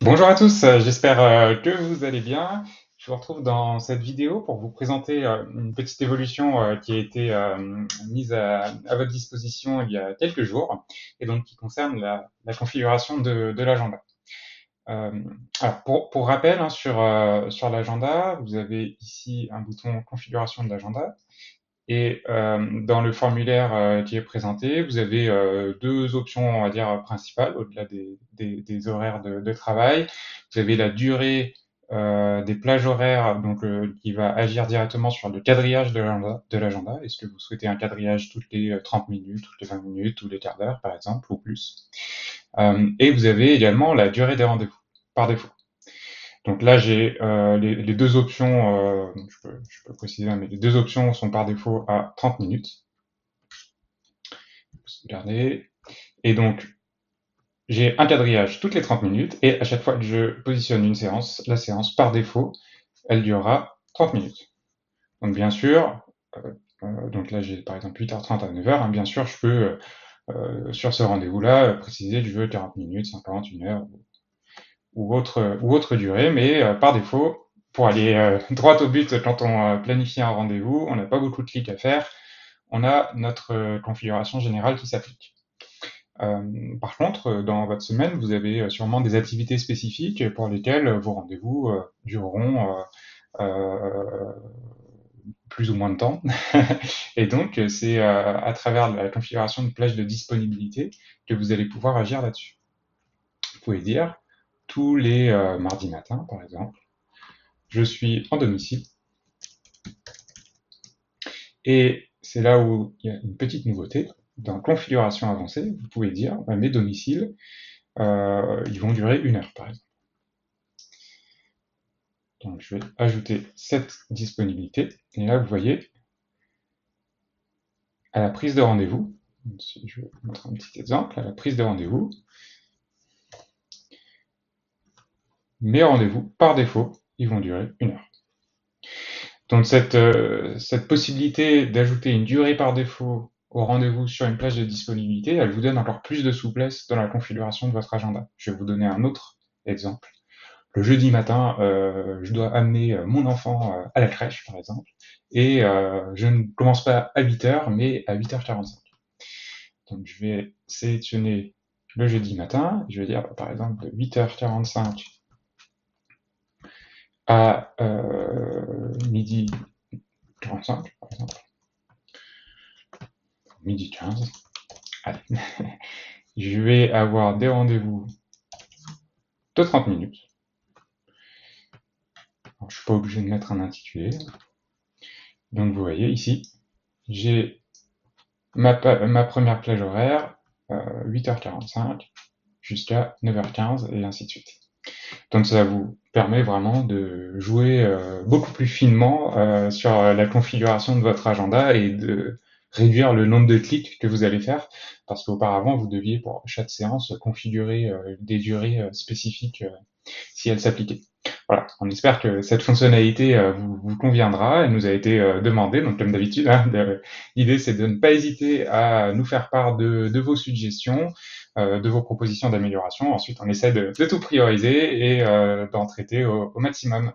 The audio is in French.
Bonjour à tous, j'espère que vous allez bien. Je vous retrouve dans cette vidéo pour vous présenter une petite évolution qui a été mise à votre disposition il y a quelques jours et donc qui concerne la configuration de l'agenda. Euh, alors pour rappel, hein, sur l'agenda, vous avez ici un bouton configuration de l'agenda et dans le formulaire qui est présenté, vous avez deux options, on va dire, principales, au-delà des horaires de travail. Vous avez la durée des plages horaires, donc qui va agir directement sur le quadrillage de l'agenda. Est-ce que vous souhaitez un quadrillage toutes les 30 minutes, toutes les 20 minutes, tous les quarts d'heure, par exemple, ou plus. Et vous avez également la durée des rendez-vous, par défaut. Donc là, j'ai les deux options, je peux préciser, mais les deux options sont par défaut à 30 minutes. Regardez. Et donc, j'ai un quadrillage toutes les 30 minutes, et à chaque fois que je positionne une séance, la séance, par défaut, elle durera 30 minutes. Donc bien sûr, donc là j'ai par exemple 8h30 à 9h, hein, bien sûr je peux, sur ce rendez-vous-là, préciser que je veux 40 minutes, 50, 1 heure, ou autre durée, mais par défaut, pour aller droit au but quand on planifie un rendez-vous, on n'a pas beaucoup de clics à faire, on a notre configuration générale qui s'applique. Par contre, dans votre semaine, vous avez sûrement des activités spécifiques pour lesquelles vos rendez-vous dureront plus ou moins de temps. Et donc, c'est à travers la configuration de plage de disponibilité que vous allez pouvoir agir là-dessus. Vous pouvez dire tous les mardis matins, par exemple, je suis en domicile. Et c'est là où il y a une petite nouveauté. Dans configuration avancée, vous pouvez dire mes domiciles, ils vont durer 1 heure, par exemple. Donc je vais ajouter cette disponibilité. Et là, vous voyez, à la prise de rendez-vous, si je vais vous montrer un petit exemple, à la prise de rendez-vous, mes rendez-vous, par défaut, ils vont durer 1 heure. Donc cette possibilité d'ajouter une durée par défaut au rendez-vous sur une plage de disponibilité, elle vous donne encore plus de souplesse dans la configuration de votre agenda. Je vais vous donner un autre exemple. Le jeudi matin, je dois amener mon enfant à la crèche, par exemple, et je ne commence pas à 8h, mais à 8h45. Donc je vais sélectionner le jeudi matin, je vais dire par exemple de 8h45 à midi 45, par exemple, midi 15. Allez. Je vais avoir des rendez-vous de 30 minutes. Alors, je ne suis pas obligé de mettre un intitulé. Donc vous voyez ici, j'ai ma première plage horaire, 8h45 jusqu'à 9h15 et ainsi de suite. Donc ça vous permet vraiment de jouer beaucoup plus finement sur la configuration de votre agenda et de réduire le nombre de clics que vous allez faire, parce qu'auparavant vous deviez pour chaque séance configurer des durées spécifiques si elles s'appliquaient. Voilà, on espère que cette fonctionnalité vous conviendra. Elle nous a été demandée, donc comme d'habitude, hein, l'idée c'est de ne pas hésiter à nous faire part de vos suggestions, de vos propositions d'amélioration. Ensuite, on essaie de tout prioriser et d'en traiter au maximum.